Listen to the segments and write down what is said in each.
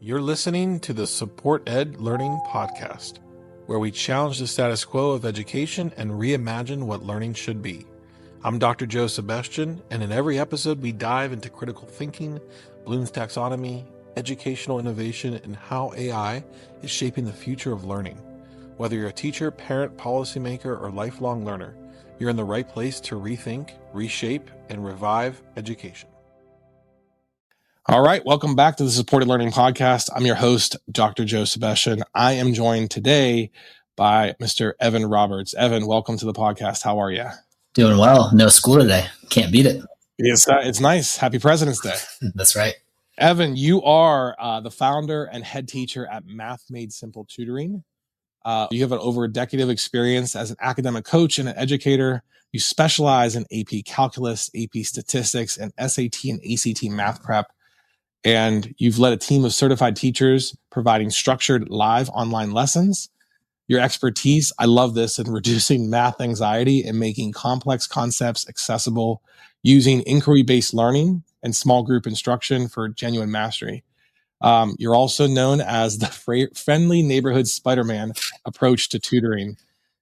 You're listening to the Support Ed Learning Podcast, where we challenge the status quo of education and reimagine what learning should be. I'm Dr. Joe Sebestyen, and in every episode we dive into critical thinking, Bloom's taxonomy, educational innovation, and how AI is shaping the future of learning. Whether you're a teacher, parent, policymaker, or lifelong learner, you're in the right place to rethink, reshape, and revive education. All right, welcome back to the Supported Learning Podcast. I'm your host, Dr. Joe Sebestyen. I am joined today by Mr. Evan Roberts. Evan, welcome to the podcast. How are you? Doing well. No school today. Can't beat it. It's nice. Happy President's Day. That's right. Evan, you are the founder and head teacher at Math Made Simple Tutoring. You have over a decade of experience as an academic coach and an educator. You specialize in AP Calculus, AP Statistics, and SAT and ACT math prep. And you've led a team of certified teachers providing structured live online lessons. Your expertise, I love this, in reducing math anxiety and making complex concepts accessible using inquiry-based learning and small group instruction for genuine mastery. You're also known as the friendly neighborhood Spider-Man approach to tutoring.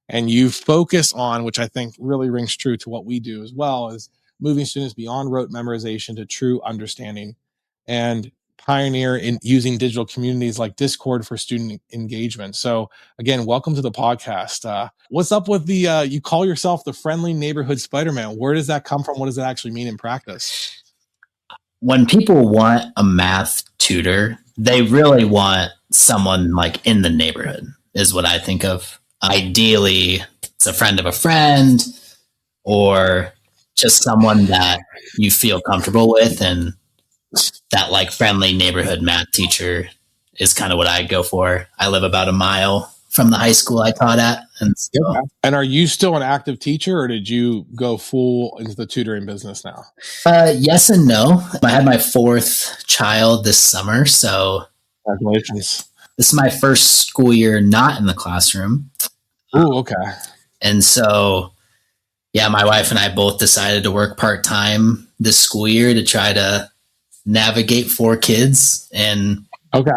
And you focus on, which I think really rings true to what we do as well, is moving students beyond rote memorization to true understanding, and pioneer in using digital communities like Discord for student engagement. So again, welcome to the podcast. What's up with the, you call yourself the friendly neighborhood Spider-Man? Where does that come from? What does that actually mean in practice? When people want a math tutor, they really want someone like in the neighborhood is what I think of. Ideally, it's a friend of a friend or just someone that you feel comfortable with, and that like friendly neighborhood math teacher is kind of what I go for. I live about a mile from the high school I taught at. And are you still an active teacher, or did you go full into the tutoring business now? Yes and no. I had my fourth child this summer. So congratulations. This is my first school year not in the classroom. Oh, okay. And so, yeah, my wife and I both decided to work part-time this school year to try to navigate 4 kids, and okay,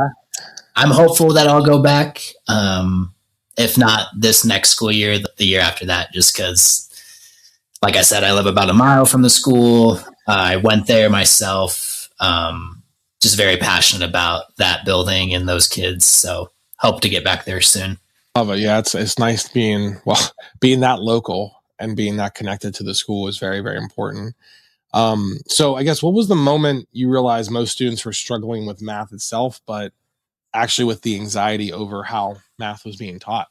I'm hopeful that I'll go back. If not this next school year, the year after that, just because, like I said, I live about a mile from the school. I went there myself. Just very passionate about that building and those kids. So hope to get back there soon. Love it. Yeah, it's nice being that local and being that connected to the school is very, very important. So I guess, what was the moment you realized most students were struggling with math itself, but actually with the anxiety over how math was being taught?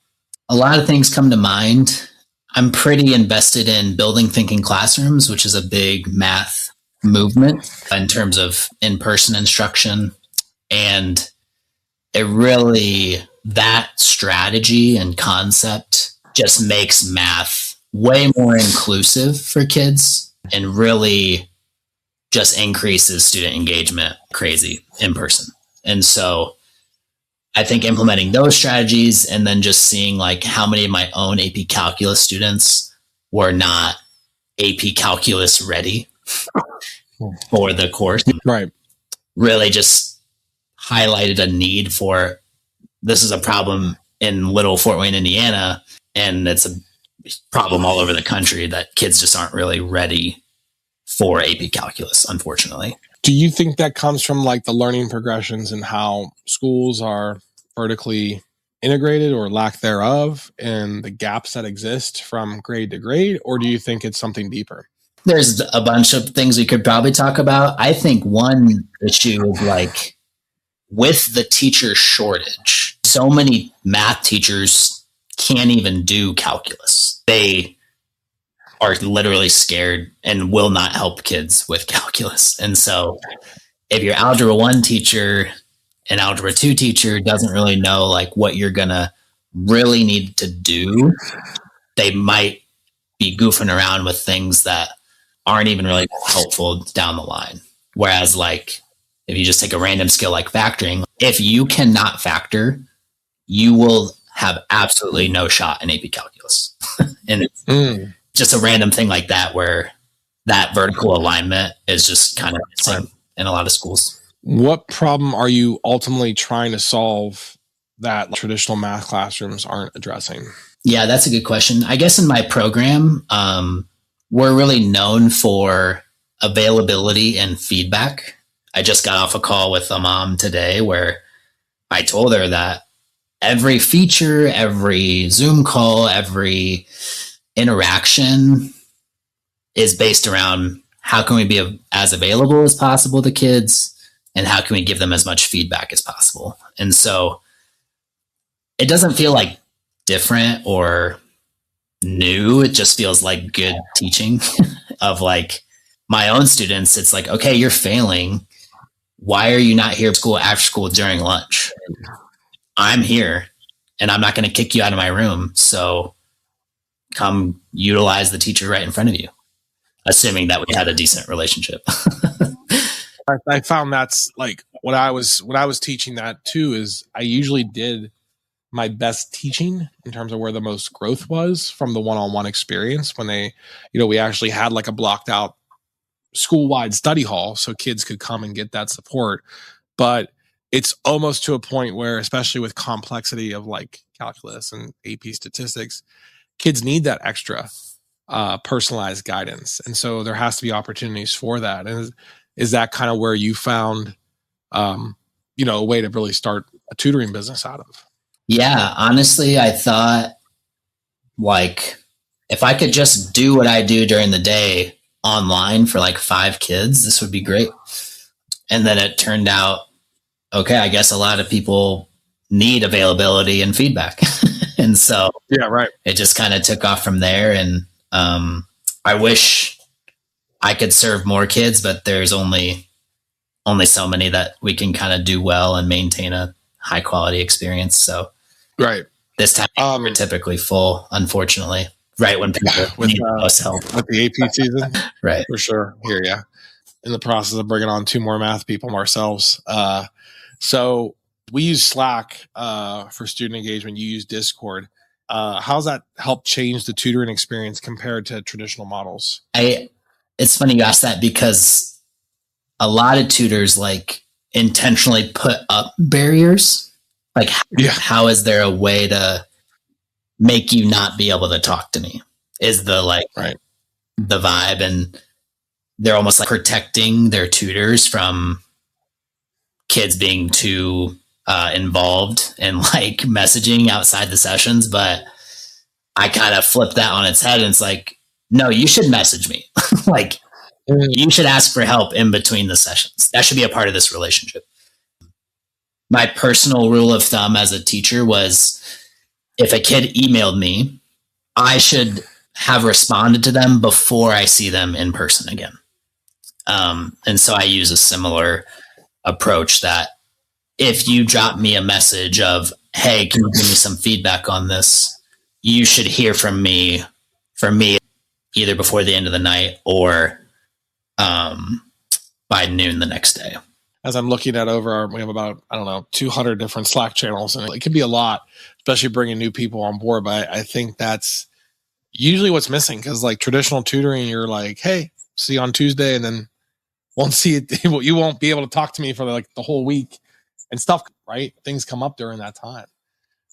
A lot of things come to mind. I'm pretty invested in building thinking classrooms, which is a big math movement in terms of in-person instruction. And it really, that strategy and concept just makes math way more inclusive for kids and really just increases student engagement crazy in person. And so I think implementing those strategies and then just seeing like how many of my own AP Calculus students were not AP Calculus ready for the course, right, really just highlighted a need for, this is a problem in Little Fort Wayne, Indiana, and it's a problem all over the country that kids just aren't really ready for AP Calculus, unfortunately. Do you think that comes from like the learning progressions and how schools are vertically integrated or lack thereof, and the gaps that exist from grade to grade? Or do you think it's something deeper? There's a bunch of things we could probably talk about. I think one issue is like with the teacher shortage, so many math teachers can't even do calculus. They are literally scared and will not help kids with calculus. And so if your algebra 1 teacher and algebra 2 teacher doesn't really know like what you're going to really need to do, they might be goofing around with things that aren't even really helpful down the line. Whereas like if you just take a random skill like factoring, if you cannot factor, you will have absolutely no shot in AP Calculus. And it's just a random thing like that where that vertical alignment is just kind of missing in a lot of schools. What problem are you ultimately trying to solve that traditional math classrooms aren't addressing? Yeah, that's a good question. I guess in my program, we're really known for availability and feedback. I just got off a call with a mom today where I told her that every feature, every Zoom call, every interaction is based around how can we be as available as possible to kids and how can we give them as much feedback as possible. And so it doesn't feel like different or new. It just feels like good teaching of like my own students. It's like, okay, you're failing. Why are you not here after school during lunch? I'm here and I'm not going to kick you out of my room. So come utilize the teacher right in front of you, assuming that we had a decent relationship. I found that's like what I was teaching that too, is I usually did my best teaching in terms of where the most growth was from the one-on-one experience when they, we actually had like a blocked out school-wide study hall so kids could come and get that support. But it's almost to a point where, especially with complexity of like calculus and AP statistics, kids need that extra personalized guidance. And so there has to be opportunities for that. And is that kind of where you found, a way to really start a tutoring business out of? Yeah, honestly, I thought like if I could just do what I do during the day online for like 5 kids, this would be great. And then it turned out, okay, I guess a lot of people need availability and feedback. And so yeah, right. It just kind of took off from there. And I wish I could serve more kids, but there's only so many that we can kind of do well and maintain a high quality experience. So right. This time we're typically full, unfortunately, right when people need the most help. With the AP season. Right. For sure. Here, yeah. In the process of bringing on 2 more math people ourselves. So we use Slack for student engagement. You use Discord. How's that helped change the tutoring experience compared to traditional models? It's funny you ask that because a lot of tutors like intentionally put up barriers. Like, how is there a way to make you not be able to talk to me? Is the the vibe, and they're almost like protecting their tutors from kids being too involved in like messaging outside the sessions. But I kind of flip that on its head, and it's like, no, you should message me. Like, you should ask for help in between the sessions. That should be a part of this relationship. My personal rule of thumb as a teacher was if a kid emailed me, I should have responded to them before I see them in person again. And so I use a similar approach that if you drop me a message of, hey, can you give me some feedback on this? You should hear from me either before the end of the night or by noon the next day. As I'm looking at we have about, 200 different Slack channels, and it could be a lot, especially bringing new people on board. But I think that's usually what's missing, because like traditional tutoring, you're like, hey, see you on Tuesday, and then won't see it. You won't be able to talk to me for like the whole week and stuff, right? Things come up during that time.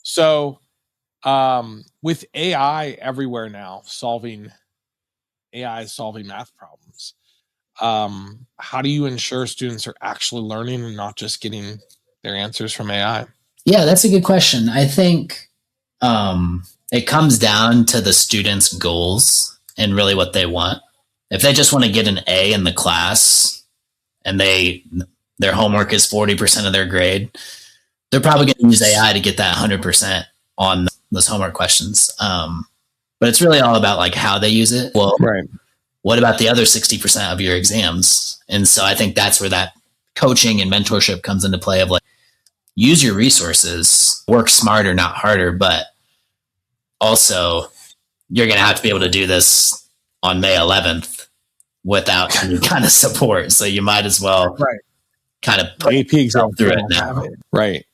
So with AI everywhere now, AI is solving math problems. How do you ensure students are actually learning and not just getting their answers from AI? Yeah, that's a good question. I think it comes down to the students' goals and really what they want. If they just want to get an A in the class and their homework is 40% of their grade, they're probably going to use AI to get that 100% on those homework questions. But it's really all about like how they use it. Well, right. What about the other 60% of your exams? And so I think that's where that coaching and mentorship comes into play of like, use your resources, work smarter, not harder, but also you're going to have to be able to do this on May 11th without any kind of support. So you might as well kind of put AP exam through it now. Right.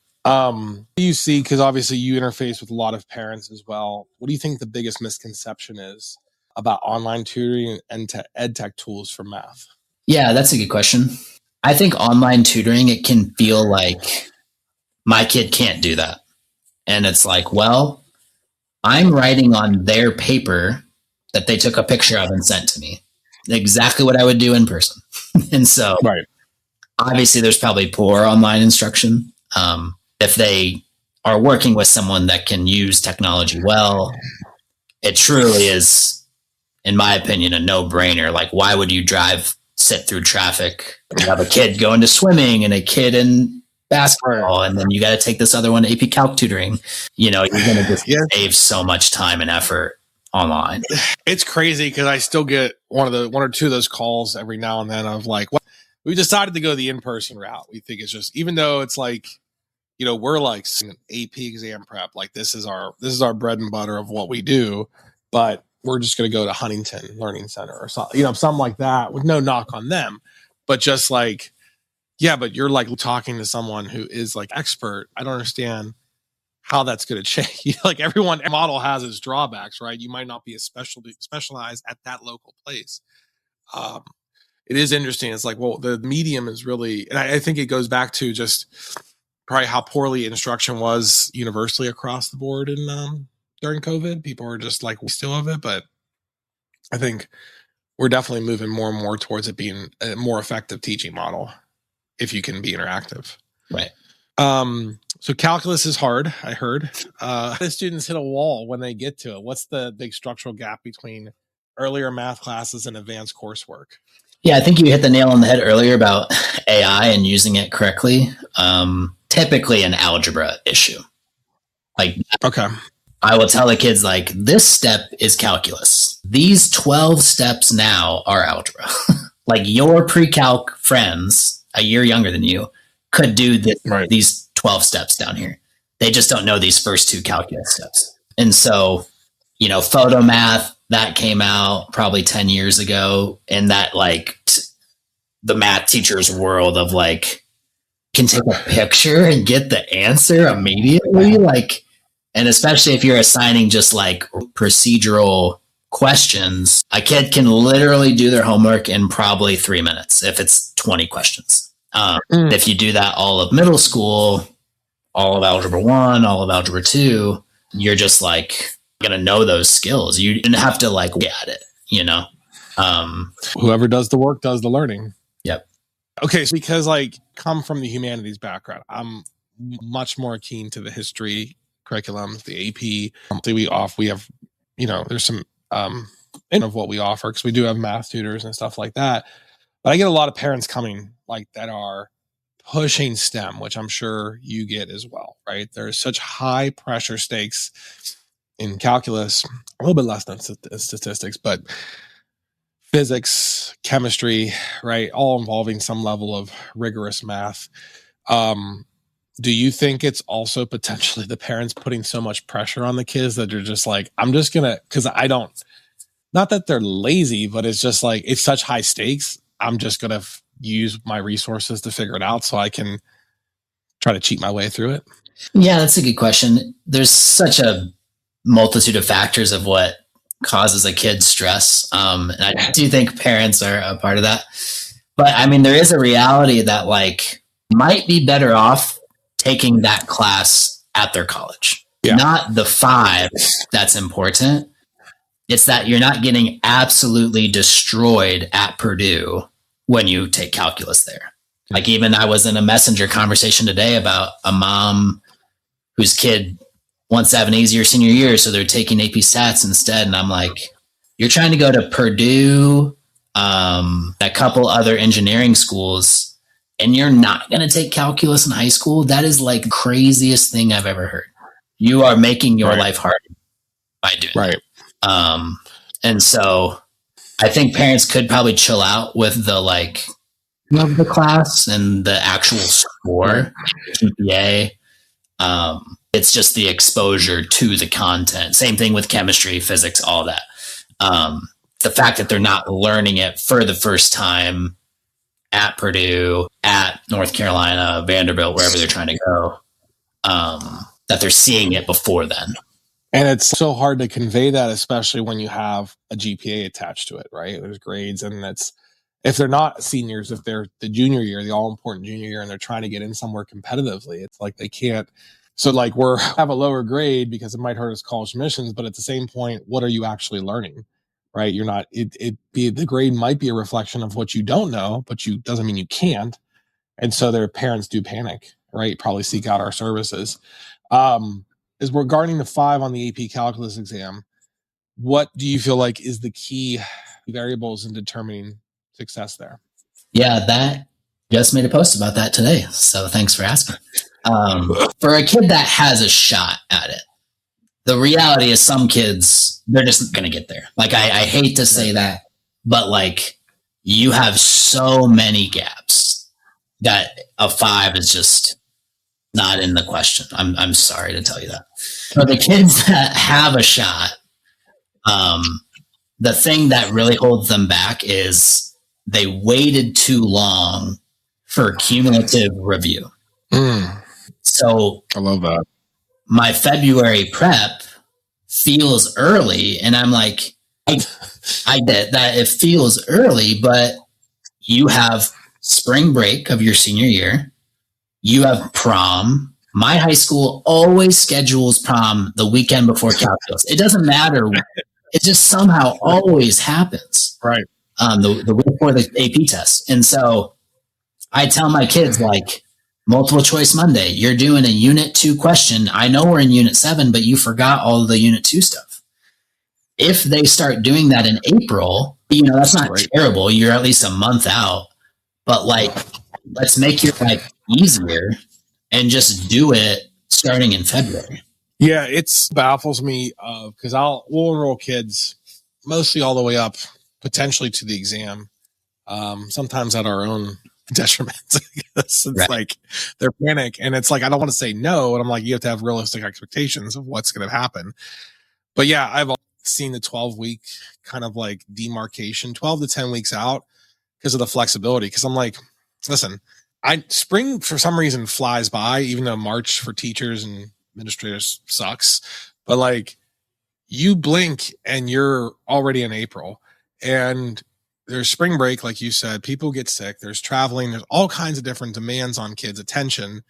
You see, because obviously you interface with a lot of parents as well. What do you think the biggest misconception is about online tutoring and ed tech tools for math? Yeah, that's a good question. I think online tutoring, it can feel like my kid can't do that. And it's like, well, I'm writing on their paper that they took a picture of and sent to me. Exactly what I would do in person. And so Right. obviously there's probably poor online instruction. If they are working with someone that can use technology well, it truly is, in my opinion, a no-brainer. Like, why would you sit through traffic? You have a kid going to swimming and a kid in basketball, and then you got to take this other one, AP Calc tutoring. You're going to just save so much time and effort online. It's crazy because I still get one or two of those calls every now and then of like, well, we decided to go the in-person route. We think it's just, even though it's like, we're like AP exam prep, like this is our bread and butter of what we do, but we're just going to go to Huntington Learning Center or something, something like that, with no knock on them, but just like, yeah, but you're like talking to someone who is like expert. I don't understand how that's going to change. Like every model has its drawbacks, right? You might not be as specialized at that local place. It is interesting. It's like, well, the medium is really, and I think it goes back to just probably how poorly instruction was universally across the board in during COVID. People were just like, we still have it, but I think we're definitely moving more and more towards it being a more effective teaching model if you can be interactive. Right. So calculus is hard, I heard. The students hit a wall when they get to it. What's the big structural gap between earlier math classes and advanced coursework? Yeah, I think you hit the nail on the head earlier about AI and using it correctly. Typically an algebra issue. Like, okay, I will tell the kids, like, this step is calculus. These 12 steps now are algebra. Like, your pre-calc friends a year younger than you could do these 12 steps down here. They just don't know these first two calculus steps. And so, photo math, that came out probably 10 years ago. And that, like, the math teacher's world of, like, can take a picture and get the answer immediately. Like, and especially if you're assigning just, like, procedural questions, a kid can literally do their homework in probably 3 minutes if it's 20 questions. If you do that all of middle school, all of algebra 1, all of algebra 2, you're just like going to know those skills. You didn't have to like look at it, Whoever does the work does the learning. Yep. Okay, so because like come from the humanities background, I'm much more keen to the history curriculums, the AP. We have, there's some of what we offer because we do have math tutors and stuff like that. But I get a lot of parents coming like that are pushing STEM, which I'm sure you get as well, right? There's such high pressure stakes in calculus, a little bit less than statistics, but physics, chemistry, right? All involving some level of rigorous math. Do you think it's also potentially the parents putting so much pressure on the kids that they're just like, I'm just going to, because not that they're lazy, but it's just like, it's such high stakes. I'm just going to use my resources to figure it out so I can try to cheat my way through it? Yeah, that's a good question. There's such a multitude of factors of what causes a kid stress. And I do think parents are a part of that. But I mean, there is a reality that like might be better off taking that class at their college. Yeah. Not the 5 that's important. It's that you're not getting absolutely destroyed at Purdue when you take calculus there. Like even I was in a messenger conversation today about a mom whose kid wants to have an easier senior year, so they're taking AP Stats instead. And I'm like, you're trying to go to Purdue, a couple other engineering schools, and you're not going to take calculus in high school? That is like the craziest thing I've ever heard. You are making your life harder by doing that. And so I think parents could probably chill out with the like of the class and the actual score, GPA. It's just the exposure to the content. Same thing with chemistry, physics, all that. The fact that they're not learning it for the first time at Purdue, at North Carolina, Vanderbilt, wherever they're trying to go, that they're seeing it before then. And it's so hard to convey that, especially when you have a GPA attached to it, right? There's grades, and if they're not seniors, if they're the junior year, the all important junior year, and they're trying to get in somewhere competitively, it's like they can't. So like we're have a lower grade because it might hurt us college admissions, but at the same point, what are you actually learning? Right? You're not, the grade might be a reflection of what you don't know, but doesn't mean you can't. And so their parents do panic, right? Probably seek out our services. Is regarding the 5 on the AP calculus exam, what do you feel like is the key variables in determining success there? Yeah, that just made a post about that today. So thanks for asking. For a kid that has a shot at it, the reality is some kids, they're just going to get there. Like, I hate to say that, but like you have so many gaps that a 5 is just not in the question. I'm sorry to tell you that. For the kids that have a shot, the thing that really holds them back is they waited too long for cumulative review. So I love that. My February prep feels early, and I'm like, I get that it feels early, but you have spring break of your senior year. You have prom. My high school always schedules prom the weekend before calculus. It doesn't matter. It just somehow always happens. Right. The week before the AP test. And so I tell my kids, like, multiple choice Monday, you're doing a unit 2 question. I know we're in unit 7, but you forgot all of the unit 2 stuff. If they start doing that in April, that's not terrible. You're at least a month out, but like, let's make your life easier and just do it starting in February. Yeah, it baffles me because we'll enroll kids mostly all the way up, potentially to the exam, sometimes at our own detriment. It's right. Like they're panic, and it's like I don't want to say no, and I'm like, you have to have realistic expectations of what's going to happen. But yeah, I've seen the 12-week kind of like demarcation, 12 to 10 weeks out because of the flexibility. Because I'm like, listen, spring for some reason flies by, even though March for teachers and administrators sucks. But like, you blink and you're already in April, and there's spring break, like you said, people get sick, there's traveling, there's all kinds of different demands on kids' attention.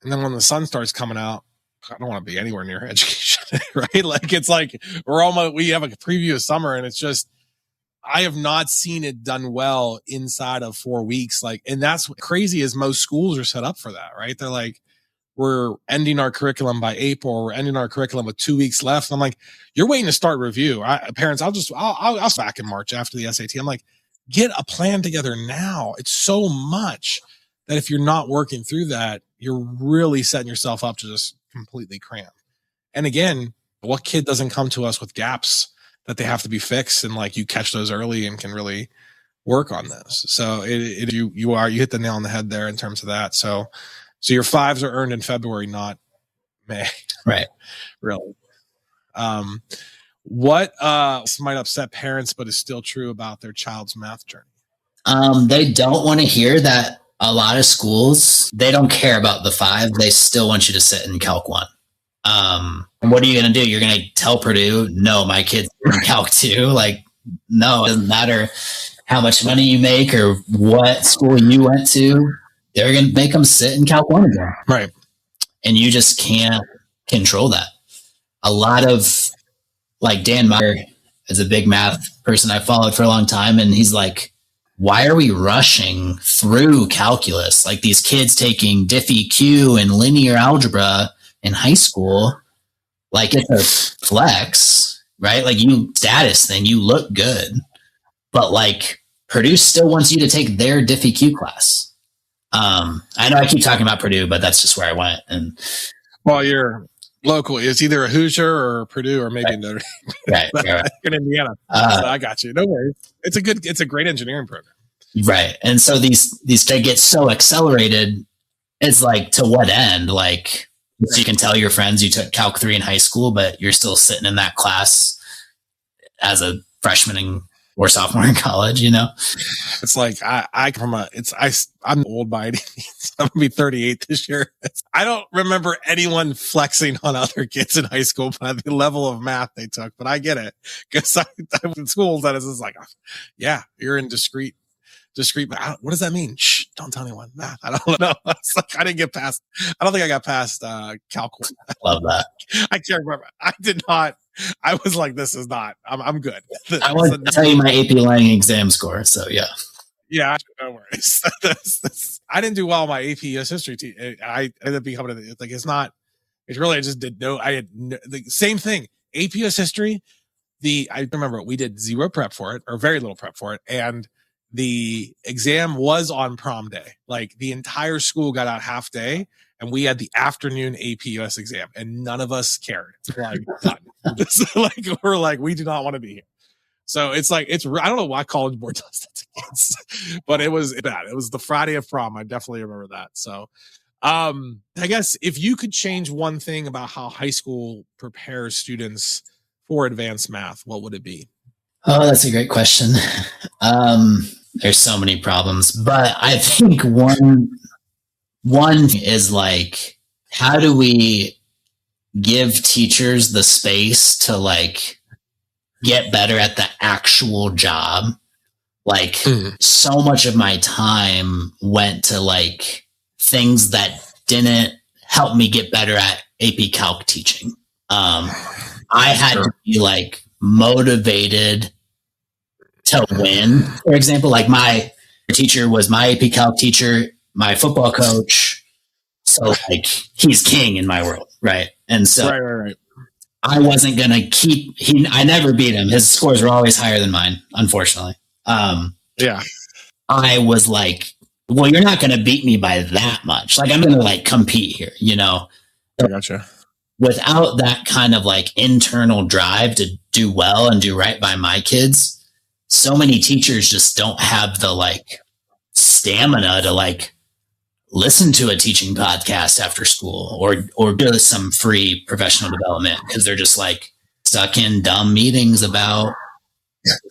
And then when the sun starts coming out, I don't want to be anywhere near education, right? Like, it's like we have a preview of summer, and it's just, I have not seen it done well inside of 4 weeks. Like, and that's what crazy is most schools are set up for that, right? They're like, we're ending our curriculum by April. We're ending our curriculum with 2 weeks left. And I'm like, you're waiting to start review. Parents, I'll back in March after the SAT. I'm like, get a plan together now. It's so much that if you're not working through that, you're really setting yourself up to just completely cram. And again, what kid doesn't come to us with gaps that they have to be fixed, and like you catch those early and can really work on those. So you hit the nail on the head there in terms of that. So your 5s are earned in February, not May. Right. Really. What might upset parents, but is still true about their child's math journey? They don't want to hear that a lot of schools, they don't care about the 5. They still want you to sit in Calc 1. And what are you going to do? You're going to tell Purdue, no, my kid's in Calc 2. Like, no, it doesn't matter how much money you make or what school you went to. They're going to make them sit in Calc 1 again. Right. And you just can't control that. A lot of, like, Dan Meyer is a big math person I followed for a long time. And he's like, why are we rushing through calculus? Like, these kids taking Diffie-Q and linear algebra in high school, like, it's a flex, right? Like, status thing, you look good. But, like, Purdue still wants you to take their Diffie-Q class. I know I keep talking about Purdue, but that's just where I went. And well, you're local. It's either a Hoosier or Purdue or maybe Notre Dame. Right. In Indiana. So I got you. No worries. It's a great engineering program. Right. And so these they get so accelerated. It's like, to what end? Like, so you can tell your friends you took Calc 3 in high school, but you're still sitting in that class as a freshman or sophomore in college, It's like I'm old by any means. I'm gonna be 38 this year. I don't remember anyone flexing on other kids in high school by the level of math they took, but I get it because I went in schools that is just like, yeah, you're in discrete. discrete. What does that mean? Shh, don't tell anyone. Math. I don't know. It's like, I didn't get past. I don't think I got past calculus. Love that. I can't remember. I did not. I was like, this is not. I'm good. I want to tell you my AP Lang exam score. So yeah. Yeah, no worries. I didn't do well on my AP US history. I ended up becoming like it's not. It's really I just did no. I had the same thing. AP US history. I remember we did zero prep for it or very little prep for it, and the exam was on prom day. Like the entire school got out half day, and we had the afternoon AP US exam, and none of us cared. Like, like we're like we do not want to be here. So it's like, I don't know why college board does that to kids, but it was bad. It was the Friday of prom. I definitely remember that. So, I guess if you could change one thing about how high school prepares students for advanced math, what would it be? Oh, that's a great question. There's so many problems, but I think one is like, how do we give teachers the space to like get better at the actual job? Like so much of my time went to like things that didn't help me get better at AP Calc teaching. I had to be like motivated to win. For example, like my teacher was my AP Calc teacher, my football coach. So like he's king in my world. Right. And so right. I wasn't going to I never beat him. His scores were always higher than mine, unfortunately. Yeah. I was like, well, you're not going to beat me by that much. Like, I'm going to like compete here, you know? I gotcha. Without that kind of like internal drive to do well and do right by my kids, so many teachers just don't have the like stamina to like listen to a teaching podcast after school or do some free professional development because they're just like stuck in dumb meetings about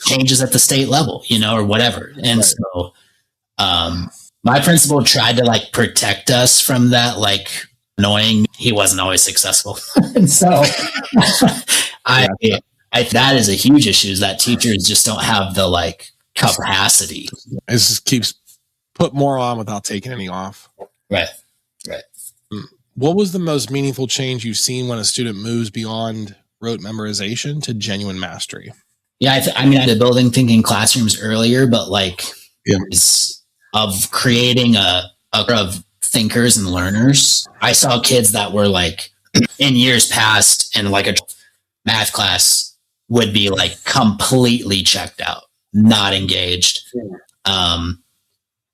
changes at the state level, you know, or whatever. And so my principal tried to like protect us from that, like annoying. He wasn't always successful. And so that is a huge issue, is that teachers just don't have the like capacity. It just keeps put more on without taking any off. Right. What was the most meaningful change you've seen when a student moves beyond rote memorization to genuine mastery? Yeah, I mean, I did building thinking classrooms earlier, but like of creating a of thinkers and learners. I saw kids that were like in years past in like a math class would be like completely checked out, not engaged.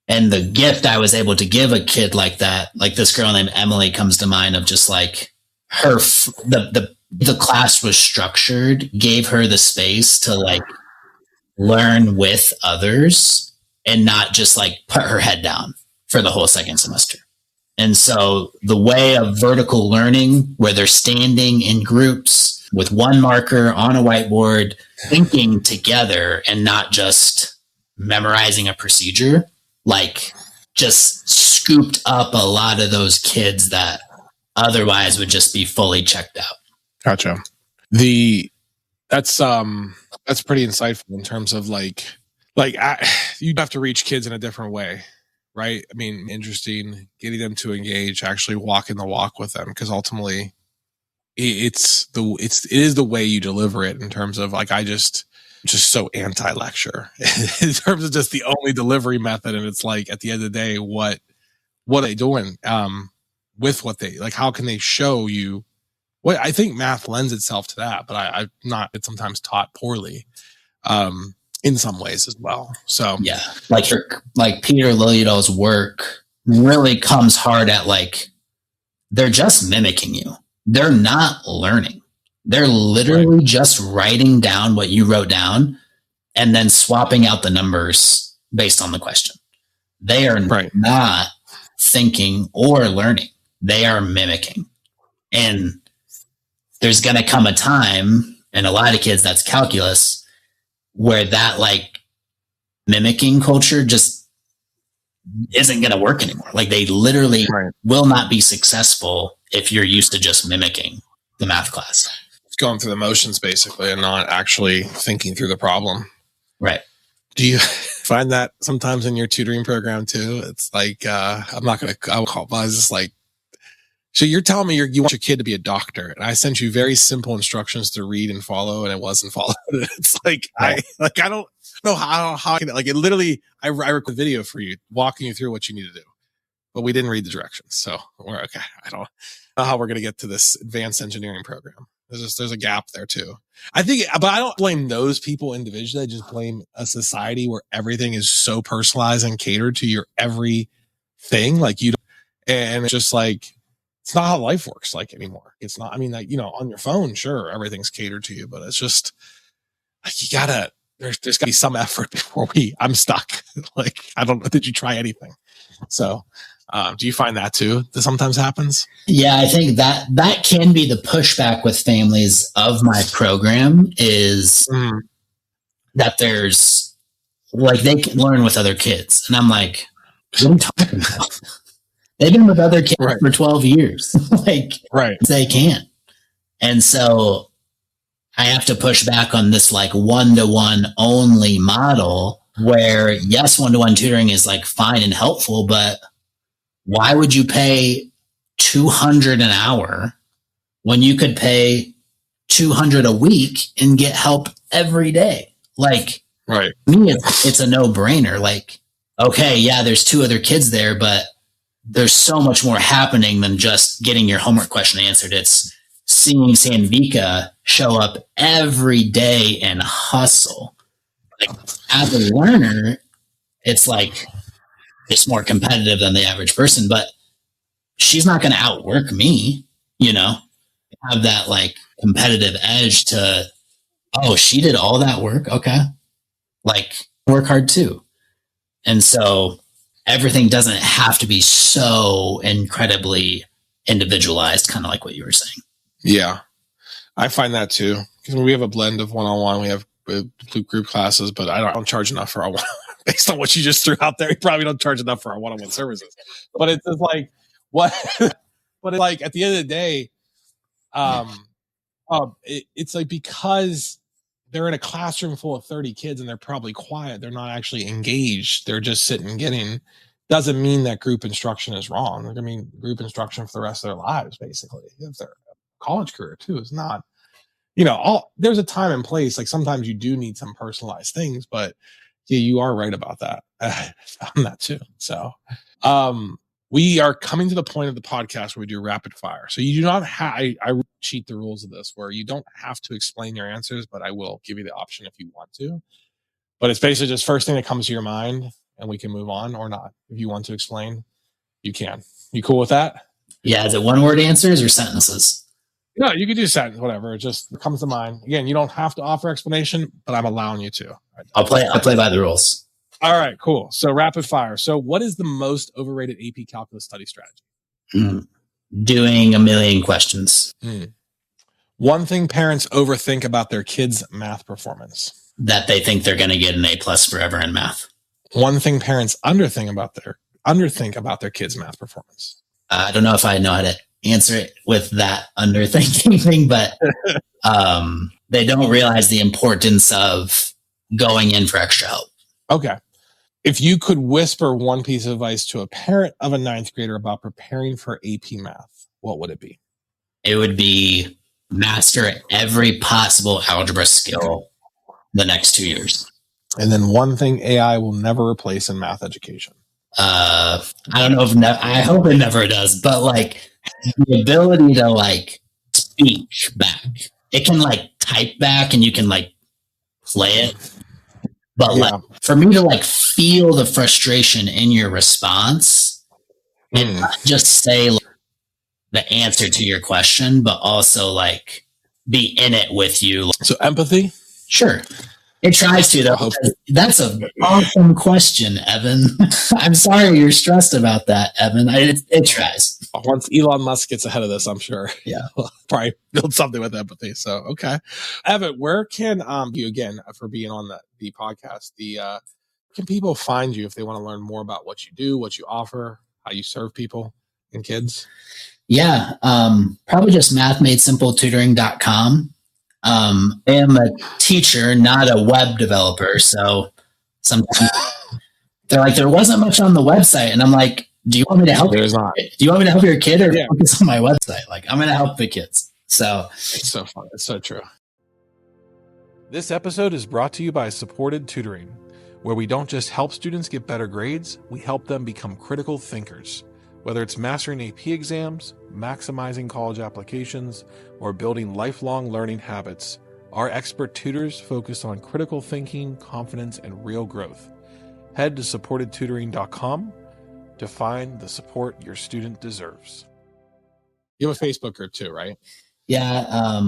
And the gift I was able to give a kid like that, like this girl named Emily comes to mind, of just like her, the class was structured, gave her the space to like learn with others and not just like put her head down for the whole second semester. And so the way of vertical learning, where they're standing in groups with one marker on a whiteboard, thinking together and not just memorizing a procedure, like just scooped up a lot of those kids that otherwise would just be fully checked out. Gotcha. That's pretty insightful in terms of you'd have to reach kids in a different way, right? I mean, interesting, getting them to engage, actually walking the walk with them, because ultimately it is the way you deliver it in terms of like, just so anti-lecture in terms of just the only delivery method. And it's like, at the end of the day, what are they doing with what they like? How can they show you what? I think math lends itself to that, but it's sometimes taught poorly in some ways as well. So yeah, like Peter Liljedahl's work really comes hard at like, they're just mimicking you. They're not learning. They're literally just writing down what you wrote down and then swapping out the numbers based on the question. They are not thinking or learning. They are mimicking. And there's going to come a time, and a lot of kids, that's calculus, where that like mimicking culture just isn't going to work anymore. Like they literally will not be successful if you're used to just mimicking the math class. Going through the motions basically and not actually thinking through the problem. Right. Do you find that sometimes in your tutoring program too? It's like, I'll call, but I was just like, so you're telling me you want your kid to be a doctor, and I sent you very simple instructions to read and follow, and it wasn't followed. It's like, I don't know how I can, like, it literally, I record a video for you, walking you through what you need to do, but we didn't read the directions. So we're okay. I don't know how we're going to get to this advanced engineering program. There's a gap there too. I think, but I don't blame those people individually. I just blame a society where everything is so personalized and catered to your everything. Like and it's just like, it's not how life works like anymore. It's not, I mean, like, on your phone, sure, everything's catered to you, but it's just like, there's gotta be some effort before I'm stuck. Like, I don't know. Did you try anything? So, do you find that too? That sometimes happens? Yeah, I think that can be the pushback with families of my program is that there's like, they can learn with other kids. And I'm like, what are you talking about? They've been with other kids for 12 years. They can't. And so I have to push back on this like one-to-one only model where, yes, one-to-one tutoring is like fine and helpful, but why would you pay $200 an hour when you could pay $200 a week and get help every day? Like, to me, it's a no-brainer. Like, okay, yeah, there's 2 other kids there, but there's so much more happening than just getting your homework question answered. It's seeing Sandvika show up every day and hustle. Like, as a learner, it's like, it's more competitive than the average person, but she's not going to outwork me, have that like competitive edge to, oh, she did all that work. Okay. Like, work hard too. And so everything doesn't have to be so incredibly individualized, kind of like what you were saying. Yeah, I find that too. Because we have a blend of one-on-one, we have group classes, but I don't charge enough for our one. Based on what you just threw out there, you probably don't charge enough for our one-on-one services. But it's just like, what? But it's like, at the end of the day, it's like, because they're in a classroom full of 30 kids and they're probably quiet, they're not actually engaged, they're just sitting and getting, doesn't mean that group instruction is wrong. Like, I mean, group instruction for the rest of their lives, basically, if their college career too is not, there's a time and place. Like, sometimes you do need some personalized things, but yeah, you are right about that. I found that too. So, we are coming to the point of the podcast where we do rapid fire. So you do not have, I cheat the rules of this, where you don't have to explain your answers, but I will give you the option if you want to. But it's basically just first thing that comes to your mind, and we can move on or not. If you want to explain, you can. You cool with that? Yeah. Is it one-word answers or sentences? No, you can do sentence, whatever. It just comes to mind. Again, you don't have to offer explanation, but I'm allowing you to. I'll play by the rules. All right, cool. So rapid fire. So what is the most overrated AP calculus study strategy? Doing a million questions. One thing parents overthink about their kids' math performance. That they think they're going to get an A+ forever in math. One thing parents underthink about their kids' math performance. I don't know if I know how to answer it with that underthinking thing, but they don't realize the importance of going in for extra help. Okay. If you could whisper one piece of advice to a parent of a 9th grader about preparing for AP math, what would it be? It would be master every possible algebra skill the next 2 years. And then one thing AI will never replace in math education. I don't know if I hope it never does, but like the ability to like speak back. It can like type back and you can like play it. But like, for me to like feel the frustration in your response and not just say like, the answer to your question, but also like be in it with you. So empathy? Sure. It tries to, though. That's an awesome question, Evan. I'm sorry you're stressed about that, Evan. It tries. Once Elon Musk gets ahead of this, I'm sure. Yeah. We'll probably build something with empathy. So, okay. Evan, where can you, again, for being on the podcast, can people find you if they want to learn more about what you do, what you offer, how you serve people and kids? Yeah. Probably just mathmadesimpletutoring.com. I am a teacher, not a web developer. So sometimes they're like, there wasn't much on the website. And I'm like, do you want me to help? There's not. Do you want me to help your kid or focus on my website? Like, I'm going to help the kids. So it's so fun. It's so true. This episode is brought to you by Supported Tutoring, where we don't just help students get better grades, we help them become critical thinkers. Whether it's mastering AP exams, maximizing college applications, or building lifelong learning habits, our expert tutors focus on critical thinking, confidence, and real growth. Head to supportedtutoring.com to find the support your student deserves. You have a Facebook group too, right? Yeah.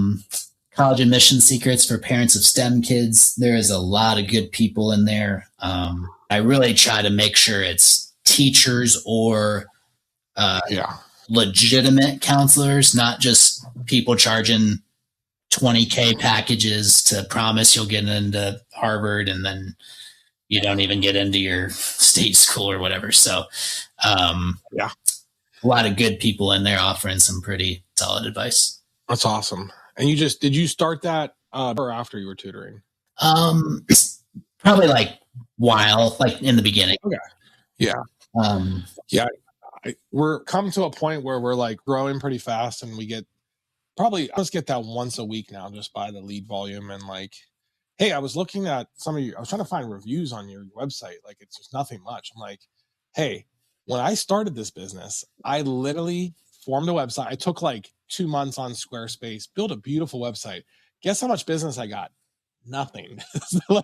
College admission secrets for parents of STEM kids. There is a lot of good people in there. I really try to make sure it's teachers or legitimate counselors, not just people charging $20K packages to promise you'll get into Harvard and then you don't even get into your state school or whatever. So, a lot of good people in there offering some pretty solid advice. That's awesome. And did you start that or after you were tutoring? Probably like in the beginning. Okay. Yeah. We're coming to a point where we're like growing pretty fast and we get let's get that once a week now just by the lead volume. And like, hey, I was looking at I was trying to find reviews on your website. Like, it's just nothing much. I'm like, hey, when I started this business, I literally formed a website. I took like 2 months on Squarespace, built a beautiful website. Guess how much business I got? Nothing.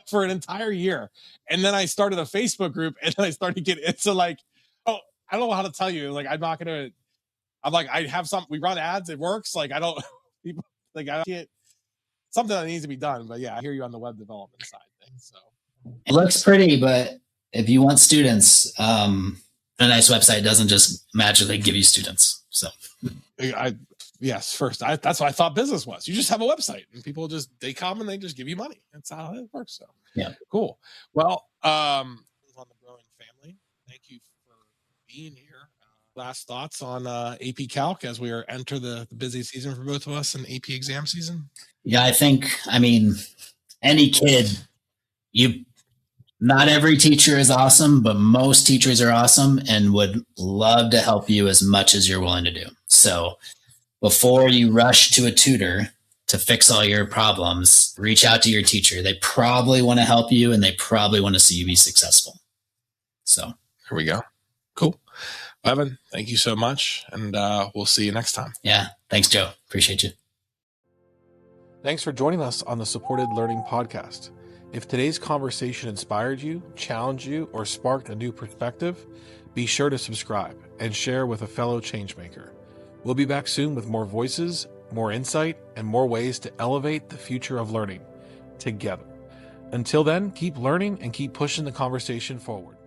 For an entire year. And then I started a Facebook group and then I started getting it. So like, I don't know how to tell you. Like, I have we run ads. It works. Like, I can't, something that needs to be done. But yeah, I hear you on the web development side thing. So it looks pretty, but if you want students, a nice website doesn't just magically give you students. So that's what I thought business was. You just have a website and people they come and they just give you money. That's how it works. So yeah, cool. Well, on the growing family, thank you for being here. Last thoughts on AP Calc as we enter the busy season for both of us and AP exam season? Yeah, any kid, not every teacher is awesome, but most teachers are awesome and would love to help you as much as you're willing to do. So before you rush to a tutor to fix all your problems, reach out to your teacher. They probably want to help you and they probably want to see you be successful. So here we go. Cool. Evan, thank you so much. And we'll see you next time. Yeah. Thanks, Joe. Appreciate you. Thanks for joining us on the Supported Learning Podcast. If today's conversation inspired you, challenged you, or sparked a new perspective, be sure to subscribe and share with a fellow changemaker. We'll be back soon with more voices, more insight, and more ways to elevate the future of learning together. Until then, keep learning and keep pushing the conversation forward.